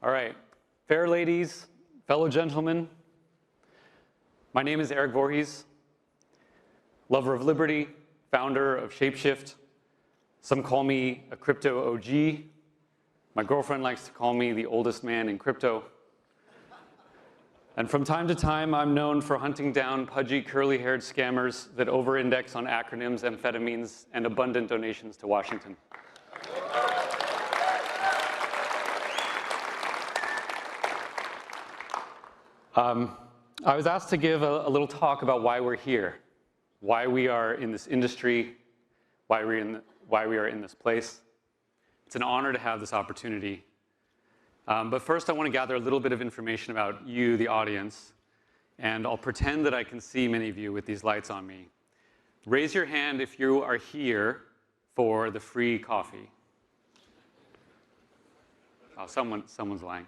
All right, fair ladies, fellow gentlemen, my name is Erik Voorhees, lover of liberty, founder of Shapeshift. Some call me a crypto OG. My girlfriend likes to call me the oldest man in crypto. And from time to time, I'm known for hunting down pudgy, curly-haired scammers that over-index on acronyms, amphetamines, and abundant donations to Washington. I was asked to give a little talk about why we're here, why we are in this industry, why we are in this place. It's an honor to have this opportunity. But first, I want to gather a little bit of information about you, the audience, and I'll pretend that I can see many of you with these lights on me. Raise your hand if you are here for the free coffee. Oh, someone's lying.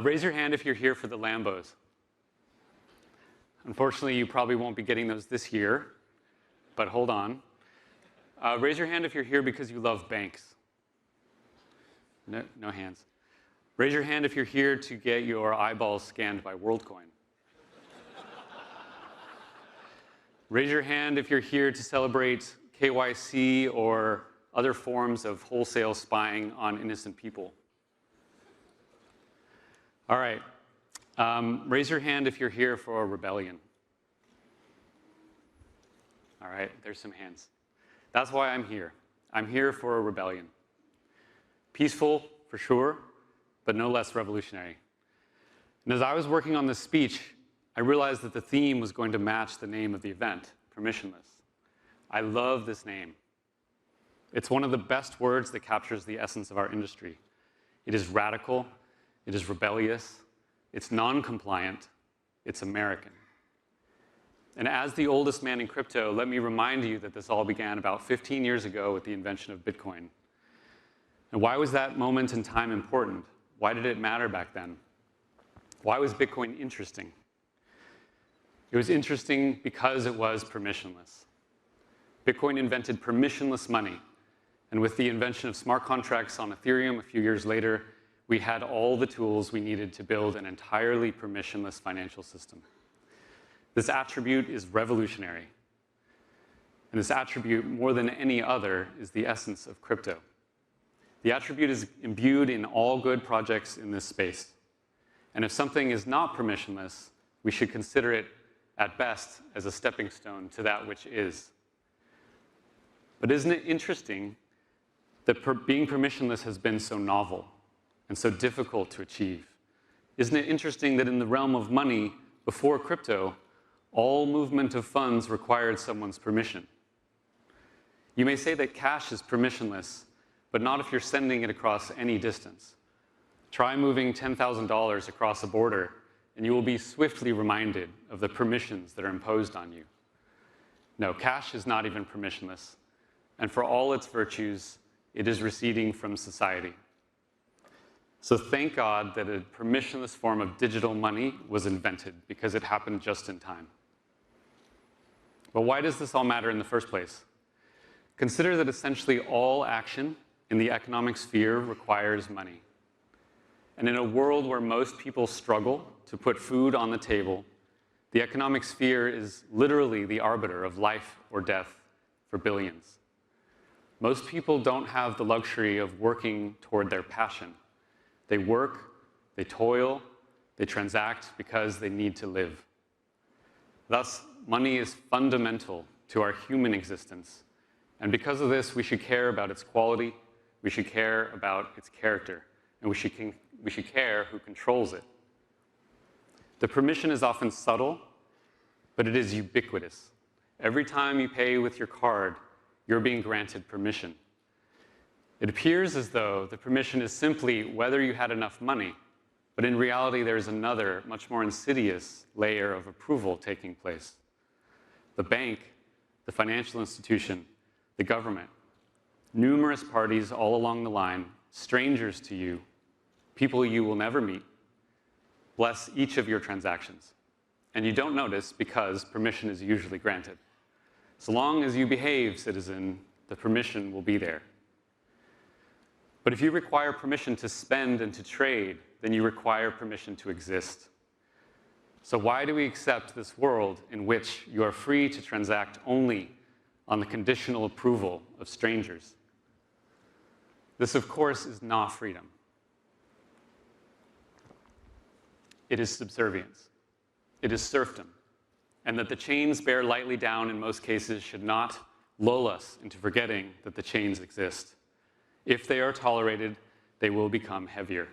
Raise your hand if you're here for the Lambos. Unfortunately, you probably won't be getting those this year, but hold on. Raise your hand if you're here because you love banks. No hands. Raise your hand if you're here to get your eyeballs scanned by WorldCoin. Raise your hand if you're here to celebrate KYC or other forms of wholesale spying on innocent people. All right, raise your hand if you're here for a rebellion. All right, there's some hands. That's why I'm here. I'm here for a rebellion. Peaceful, for sure, but no less revolutionary. And as I was working on this speech, I realized that the theme was going to match the name of the event, Permissionless. I love this name. It's one of the best words that captures the essence of our industry. It is radical. It is rebellious, it's non-compliant, it's American. And as the oldest man in crypto, let me remind you that this all began about 15 years ago with the invention of Bitcoin. And why was that moment in time important? Why did it matter back then? Why was Bitcoin interesting? It was interesting because it was permissionless. Bitcoin invented permissionless money. And with the invention of smart contracts on Ethereum a few years later, we had all the tools we needed to build an entirely permissionless financial system. This attribute is revolutionary. And this attribute, more than any other, is the essence of crypto. The attribute is imbued in all good projects in this space. And if something is not permissionless, we should consider it, at best, as a stepping stone to that which is. But isn't it interesting that being permissionless has been so novel and so difficult to achieve? Isn't it interesting that in the realm of money, before crypto, all movement of funds required someone's permission? You may say that cash is permissionless, but not if you're sending it across any distance. Try moving $10,000 across a border, and you will be swiftly reminded of the permissions that are imposed on you. No, cash is not even permissionless, and for all its virtues, it is receding from society. So thank God that a permissionless form of digital money was invented, because it happened just in time. But why does this all matter in the first place? Consider that essentially all action in the economic sphere requires money. And in a world where most people struggle to put food on the table, the economic sphere is literally the arbiter of life or death for billions. Most people don't have the luxury of working toward their passion. They work, they toil, they transact because they need to live. Thus, money is fundamental to our human existence. And because of this, we should care about its quality, we should care about its character, and we should care who controls it. The permission is often subtle, but it is ubiquitous. Every time you pay with your card, you're being granted permission. It appears as though the permission is simply whether you had enough money, but in reality, there's another, much more insidious layer of approval taking place. The bank, the financial institution, the government, numerous parties all along the line, strangers to you, people you will never meet, bless each of your transactions. And you don't notice because permission is usually granted. So long as you behave, citizen, the permission will be there. But if you require permission to spend and to trade, then you require permission to exist. So why do we accept this world in which you are free to transact only on the conditional approval of strangers? This, of course, is not freedom. It is subservience. It is serfdom. And that the chains bear lightly down in most cases should not lull us into forgetting that the chains exist. If they are tolerated, they will become heavier.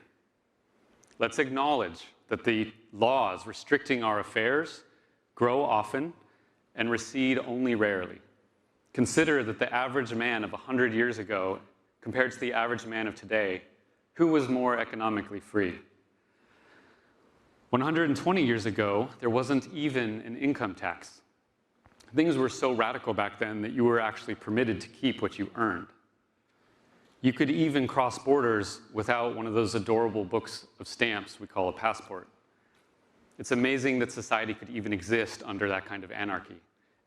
Let's acknowledge that the laws restricting our affairs grow often and recede only rarely. Consider that the average man of 100 years ago compared to the average man of today, who was more economically free? 120 years ago, there wasn't even an income tax. Things were so radical back then that you were actually permitted to keep what you earned. You could even cross borders without one of those adorable books of stamps we call a passport. It's amazing that society could even exist under that kind of anarchy.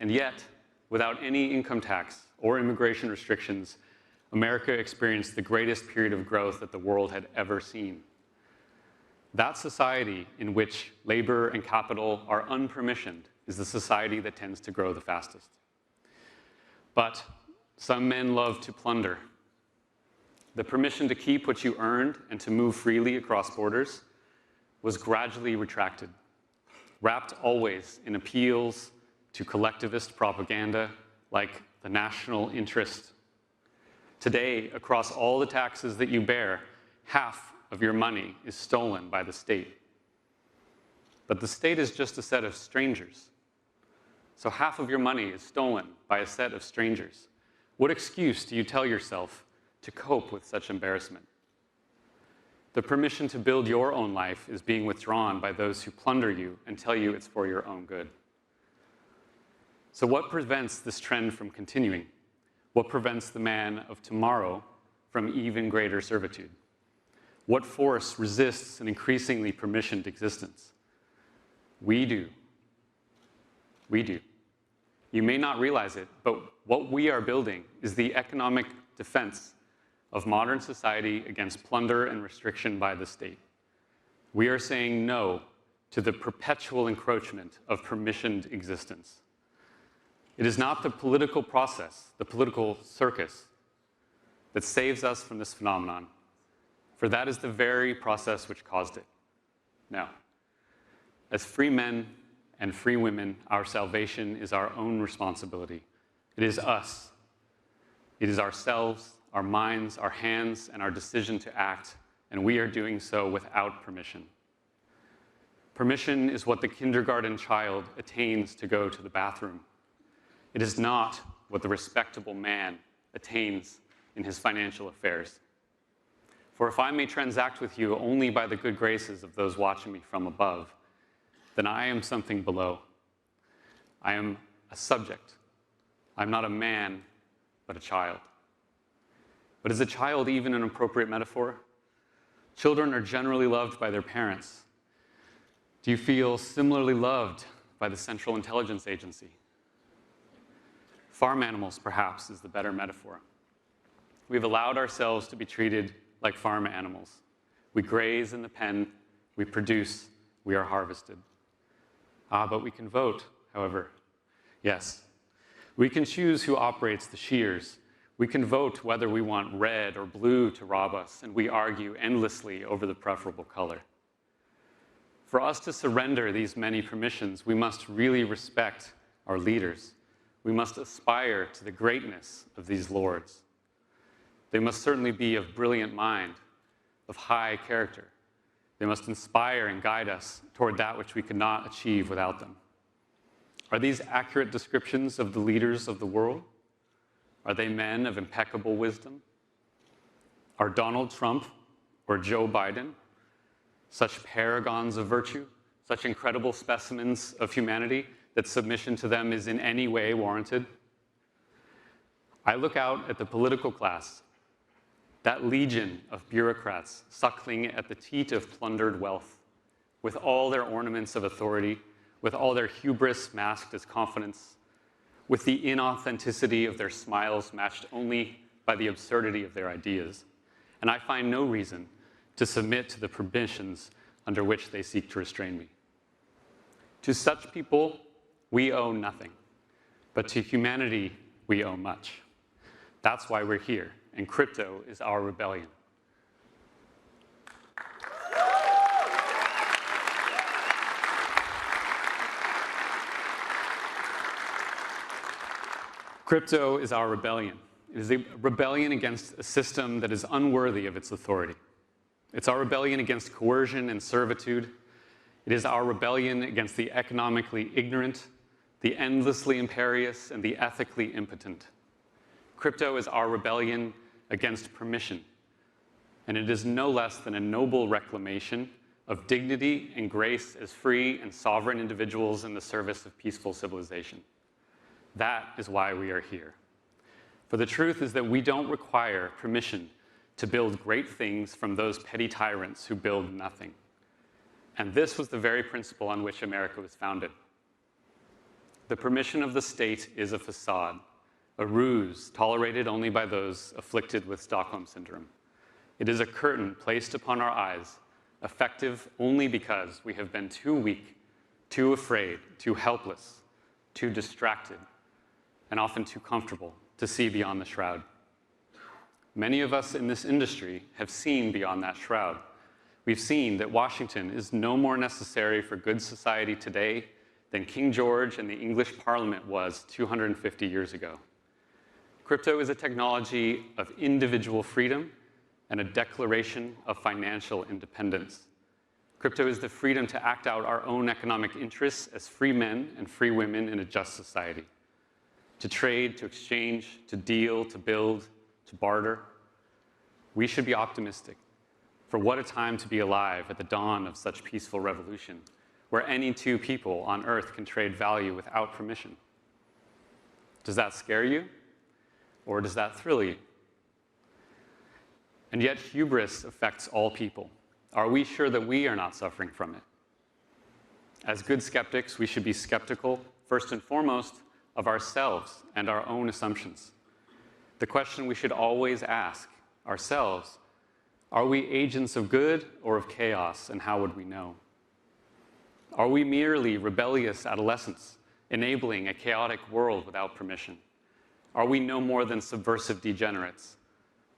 And yet, without any income tax or immigration restrictions, America experienced the greatest period of growth that the world had ever seen. That society in which labor and capital are unpermissioned is the society that tends to grow the fastest. But some men love to plunder. The permission to keep what you earned and to move freely across borders was gradually retracted, wrapped always in appeals to collectivist propaganda like the national interest. Today, across all the taxes that you bear, half of your money is stolen by the state. But the state is just a set of strangers. So half of your money is stolen by a set of strangers. What excuse do you tell yourself to cope with such embarrassment? The permission to build your own life is being withdrawn by those who plunder you and tell you it's for your own good. So what prevents this trend from continuing? What prevents the man of tomorrow from even greater servitude? What force resists an increasingly permissioned existence? We do. We do. You may not realize it, but what we are building is the economic defense of modern society against plunder and restriction by the state. We are saying no to the perpetual encroachment of permissioned existence. It is not the political process, the political circus, that saves us from this phenomenon, for that is the very process which caused it. No. As free men and free women, our salvation is our own responsibility. It is us. It is ourselves, our minds, our hands, and our decision to act, and we are doing so without permission. Permission is what the kindergarten child attains to go to the bathroom. It is not what the respectable man attains in his financial affairs. For if I may transact with you only by the good graces of those watching me from above, then I am something below. I am a subject. I'm not a man, but a child. But is a child even an appropriate metaphor? Children are generally loved by their parents. Do you feel similarly loved by the Central Intelligence Agency? Farm animals, perhaps, is the better metaphor. We've allowed ourselves to be treated like farm animals. We graze in the pen, we produce, we are harvested. But we can vote, however. Yes, we can choose who operates the shears. We can vote whether we want red or blue to rob us, and we argue endlessly over the preferable color. For us to surrender these many permissions, we must really respect our leaders. We must aspire to the greatness of these lords. They must certainly be of brilliant mind, of high character. They must inspire and guide us toward that which we could not achieve without them. Are these accurate descriptions of the leaders of the world? Are they men of impeccable wisdom? Are Donald Trump or Joe Biden such paragons of virtue, such incredible specimens of humanity that submission to them is in any way warranted? I look out at the political class, that legion of bureaucrats suckling at the teat of plundered wealth, with all their ornaments of authority, with all their hubris masked as confidence, with the inauthenticity of their smiles matched only by the absurdity of their ideas. and I find no reason to submit to the permissions under which they seek to restrain me. To such people, we owe nothing, but to humanity, we owe much. That's why we're here, and crypto is our rebellion. Crypto is our rebellion. It is a rebellion against a system that is unworthy of its authority. It's our rebellion against coercion and servitude. It is our rebellion against the economically ignorant, the endlessly imperious, and the ethically impotent. Crypto is our rebellion against permission, and it is no less than a noble reclamation of dignity and grace as free and sovereign individuals in the service of peaceful civilization. That is why we are here. For the truth is that we don't require permission to build great things from those petty tyrants who build nothing. And this was the very principle on which America was founded. The permission of the state is a facade, a ruse tolerated only by those afflicted with Stockholm Syndrome. It is a curtain placed upon our eyes, effective only because we have been too weak, too afraid, too helpless, too distracted, and often too comfortable to see beyond the shroud. Many of us in this industry have seen beyond that shroud. We've seen that Washington is no more necessary for good society today than King George and the English Parliament was 250 years ago. Crypto is a technology of individual freedom and a declaration of financial independence. Crypto is the freedom to act out our own economic interests as free men and free women in a just society. To trade, to exchange, to deal, to build, to barter. We should be optimistic. For what a time to be alive at the dawn of such peaceful revolution, where any two people on earth can trade value without permission. Does that scare you? Or does that thrill you? And yet hubris affects all people. Are we sure that we are not suffering from it? As good skeptics, we should be skeptical, first and foremost, of ourselves and our own assumptions. The question we should always ask ourselves, are we agents of good or of chaos, and how would we know? Are we merely rebellious adolescents, enabling a chaotic world without permission? Are we no more than subversive degenerates,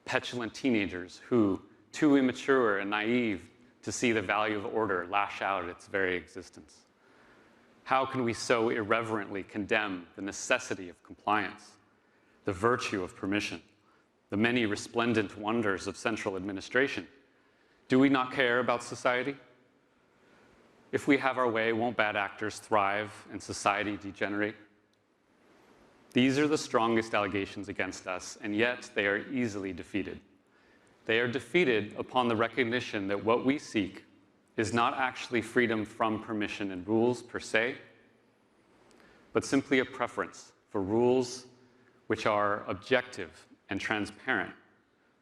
petulant teenagers who, too immature and naive to see the value of order, lash out at its very existence? How can we so irreverently condemn the necessity of compliance, the virtue of permission, the many resplendent wonders of central administration? Do we not care about society? If we have our way, won't bad actors thrive and society degenerate? These are the strongest allegations against us, and yet they are easily defeated. They are defeated upon the recognition that what we seek is not actually freedom from permission and rules per se, but simply a preference for rules which are objective and transparent,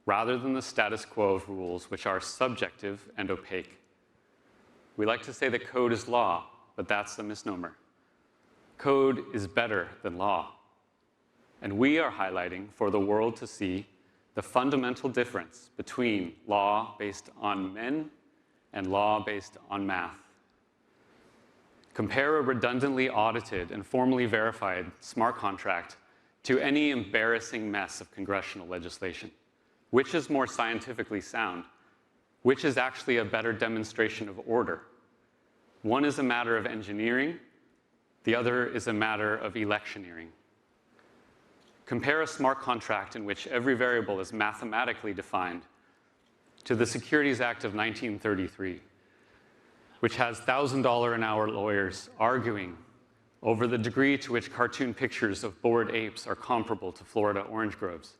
rather than the status quo of rules which are subjective and opaque. We like to say that code is law, but that's a misnomer. Code is better than law. And we are highlighting for the world to see the fundamental difference between law based on men and law based on math. Compare a redundantly audited and formally verified smart contract to any embarrassing mess of congressional legislation. Which is more scientifically sound? Which is actually a better demonstration of order? One is a matter of engineering, the other is a matter of electioneering. Compare a smart contract in which every variable is mathematically defined to the Securities Act of 1933, which has $1,000 an hour lawyers arguing over the degree to which cartoon pictures of bored apes are comparable to Florida orange groves.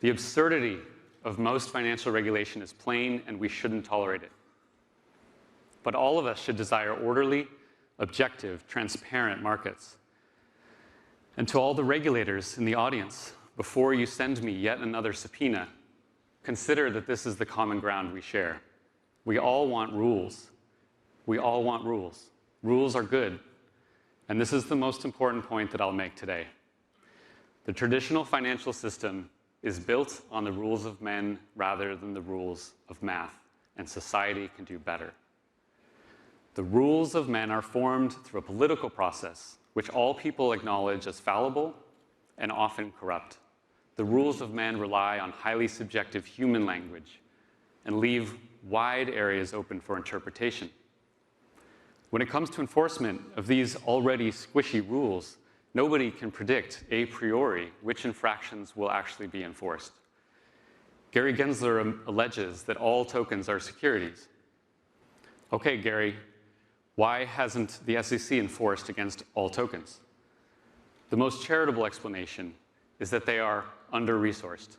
The absurdity of most financial regulation is plain, and we shouldn't tolerate it. But all of us should desire orderly, objective, transparent markets. And to all the regulators in the audience, before you send me yet another subpoena, consider that this is the common ground we share. We all want rules. We all want rules. Rules are good. And this is the most important point that I'll make today. The traditional financial system is built on the rules of men rather than the rules of math, and society can do better. The rules of men are formed through a political process, which all people acknowledge as fallible and often corrupt. The rules of men rely on highly subjective human language and leave wide areas open for interpretation. When it comes to enforcement of these already squishy rules, nobody can predict a priori which infractions will actually be enforced. Gary Gensler alleges that all tokens are securities. Okay, Gary, why hasn't the SEC enforced against all tokens? The most charitable explanation is that they are under-resourced.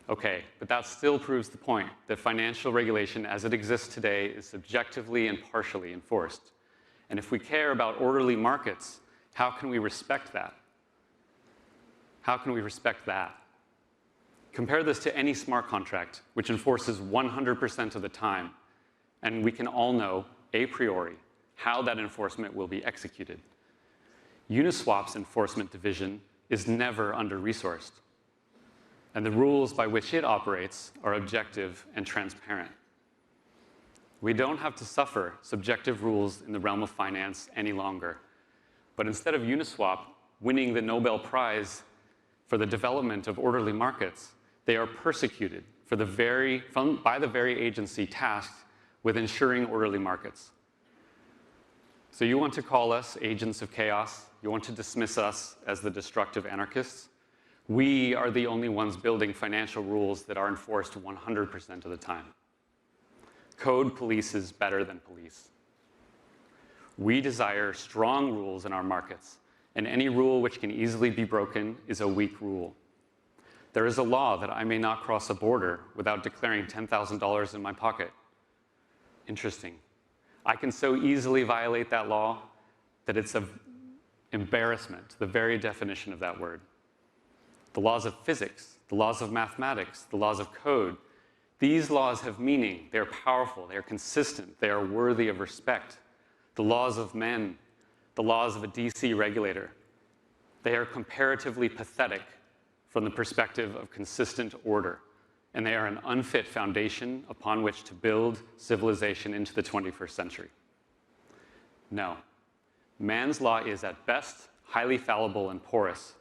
Okay, but that still proves the point that financial regulation as it exists today is subjectively and partially enforced. And if we care about orderly markets, how can we respect that? How can we respect that? Compare this to any smart contract, which enforces 100% of the time, and we can all know, a priori, how that enforcement will be executed. Uniswap's enforcement division is never under-resourced, and the rules by which it operates are objective and transparent. We don't have to suffer subjective rules in the realm of finance any longer. But instead of Uniswap winning the Nobel Prize for the development of orderly markets, they are persecuted by the very agency tasked with ensuring orderly markets. So you want to call us agents of chaos? You want to dismiss us as the destructive anarchists? We are the only ones building financial rules that are enforced 100% of the time. Code polices better than police. We desire strong rules in our markets, and any rule which can easily be broken is a weak rule. There is a law that I may not cross a border without declaring $10,000 in my pocket. Interesting. I can so easily violate that law that it's an embarrassment, the very definition of that word. The laws of physics, the laws of mathematics, the laws of code, these laws have meaning. They're powerful. They're consistent. They are worthy of respect. The laws of men, the laws of a DC regulator, they are comparatively pathetic from the perspective of consistent order, and they are an unfit foundation upon which to build civilization into the 21st century. No. Man's law is, at best, highly fallible and porous.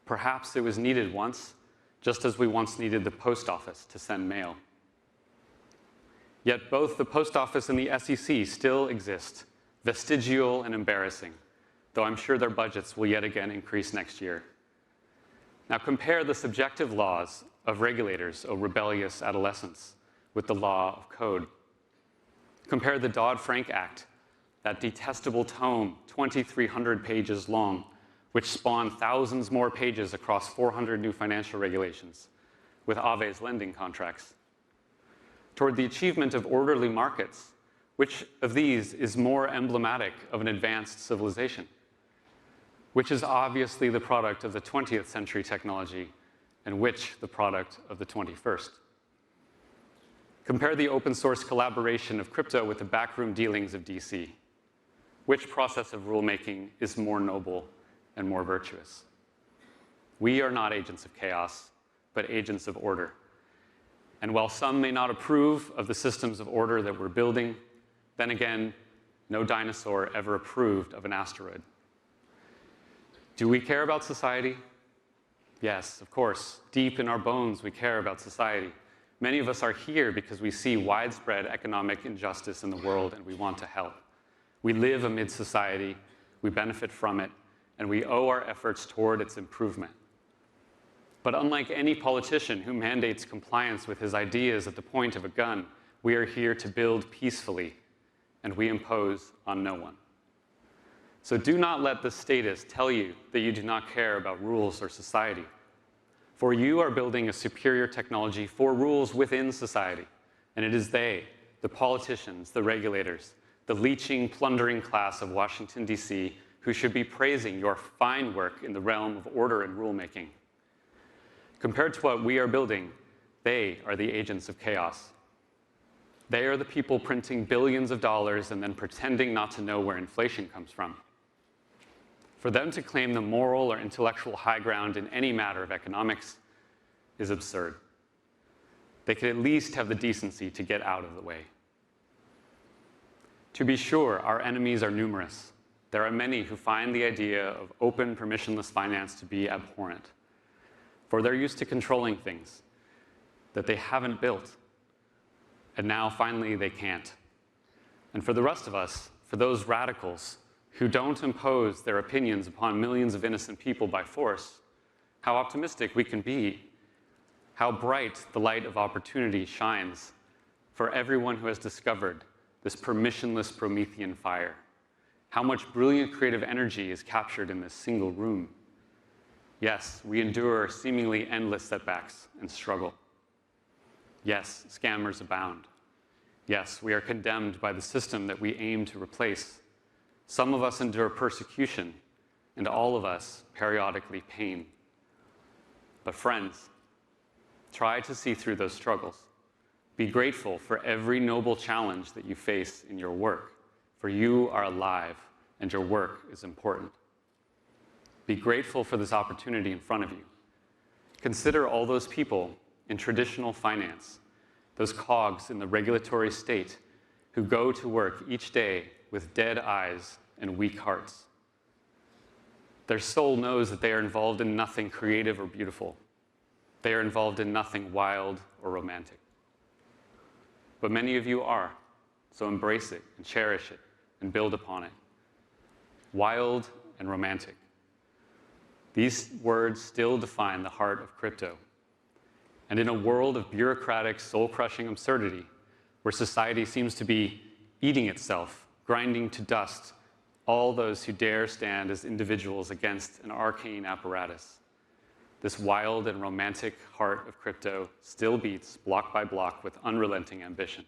Perhaps it was needed once, just as we once needed the post office to send mail. Yet both the post office and the SEC still exist, vestigial and embarrassing, though I'm sure their budgets will yet again increase next year. Now compare the subjective laws of regulators, O rebellious adolescents, with the law of code. Compare the Dodd-Frank Act, that detestable tome, 2,300 pages long, which spawned thousands more pages across 400 new financial regulations, with Ave's lending contracts. Toward the achievement of orderly markets, which of these is more emblematic of an advanced civilization? Which is obviously the product of the 20th century technology, and which the product of the 21st? Compare the open source collaboration of crypto with the backroom dealings of DC. Which process of rulemaking is more noble and more virtuous? We are not agents of chaos, but agents of order. And while some may not approve of the systems of order that we're building, then again, no dinosaur ever approved of an asteroid. Do we care about society? Yes, of course. Deep in our bones, we care about society. Many of us are here because we see widespread economic injustice in the world and we want to help. We live amid society, we benefit from it, and we owe our efforts toward its improvement. But unlike any politician who mandates compliance with his ideas at the point of a gun, we are here to build peacefully, and we impose on no one. So do not let the status tell you that you do not care about rules or society. For you are building a superior technology for rules within society, and it is they, the politicians, the regulators, the leeching, plundering class of Washington, D.C., who should be praising your fine work in the realm of order and rulemaking. Compared to what we are building, they are the agents of chaos. They are the people printing billions of dollars and then pretending not to know where inflation comes from. For them to claim the moral or intellectual high ground in any matter of economics, is absurd. They could at least have the decency to get out of the way. To be sure, our enemies are numerous. There are many who find the idea of open, permissionless finance to be abhorrent, for they're used to controlling things that they haven't built, and now finally they can't. And for the rest of us, for those radicals who don't impose their opinions upon millions of innocent people by force, how optimistic we can be, how bright the light of opportunity shines for everyone who has discovered this permissionless Promethean fire. How much brilliant creative energy is captured in this single room. Yes, we endure seemingly endless setbacks and struggle. Yes, scammers abound. Yes, we are condemned by the system that we aim to replace. Some of us endure persecution, and all of us periodically pain. But friends, try to see through those struggles. Be grateful for every noble challenge that you face in your work, for you are alive and your work is important. Be grateful for this opportunity in front of you. Consider all those people in traditional finance, those cogs in the regulatory state who go to work each day with dead eyes and weak hearts. Their soul knows that they are involved in nothing creative or beautiful. They are involved in nothing wild or romantic. But many of you are, so embrace it and cherish it and build upon it. Wild and romantic. These words still define the heart of crypto. And in a world of bureaucratic, soul-crushing absurdity, where society seems to be eating itself, grinding to dust all those who dare stand as individuals against an arcane apparatus, this wild and romantic heart of crypto still beats block by block with unrelenting ambition.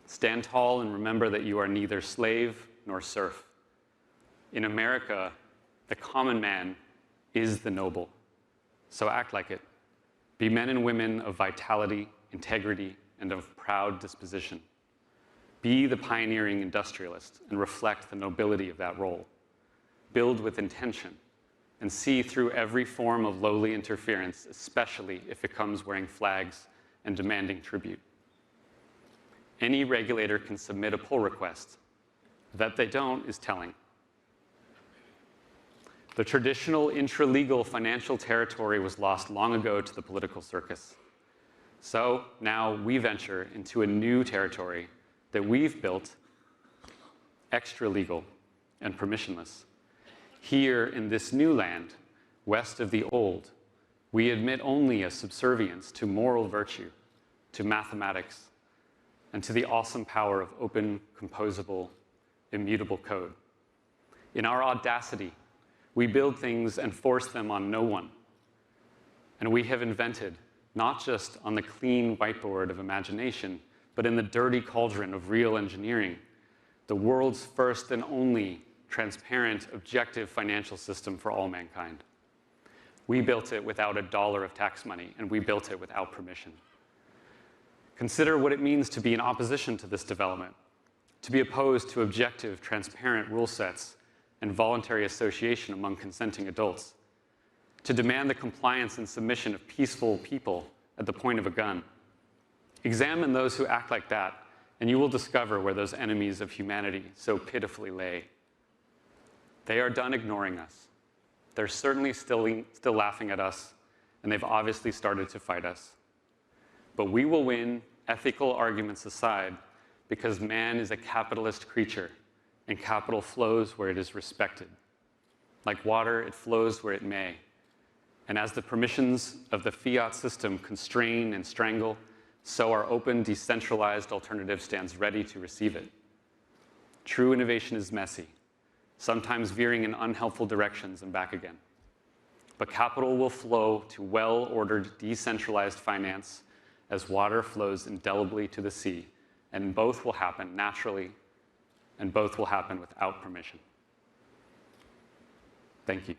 Stand tall and remember that you are neither slave nor serf. In America, the common man is the noble. So act like it. Be men and women of vitality, integrity, and of proud disposition. Be the pioneering industrialist and reflect the nobility of that role. Build with intention and see through every form of lowly interference, especially if it comes wearing flags and demanding tribute. Any regulator can submit a pull request. That they don't is telling. The traditional intralegal financial territory was lost long ago to the political circus. So now we venture into a new territory that we've built, extra-legal and permissionless. Here in this new land, west of the old, we admit only a subservience to moral virtue, to mathematics, and to the awesome power of open, composable, immutable code. In our audacity, we build things and force them on no one. And we have invented, not just on the clean whiteboard of imagination, but in the dirty cauldron of real engineering, the world's first and only transparent, objective financial system for all mankind. We built it without $1 of tax money, and we built it without permission. Consider what it means to be in opposition to this development, to be opposed to objective, transparent rule sets and voluntary association among consenting adults, to demand the compliance and submission of peaceful people at the point of a gun. Examine those who act like that, and you will discover where those enemies of humanity so pitifully lay. They are done ignoring us. They're certainly still laughing at us, and they've obviously started to fight us. But we will win, ethical arguments aside, because man is a capitalist creature, and capital flows where it is respected. Like water, it flows where it may. And as the permissions of the fiat system constrain and strangle, so our open, decentralized alternative stands ready to receive it. True innovation is messy, sometimes veering in unhelpful directions and back again. But capital will flow to well-ordered, decentralized finance as water flows indelibly to the sea, and both will happen naturally, and both will happen without permission. Thank you.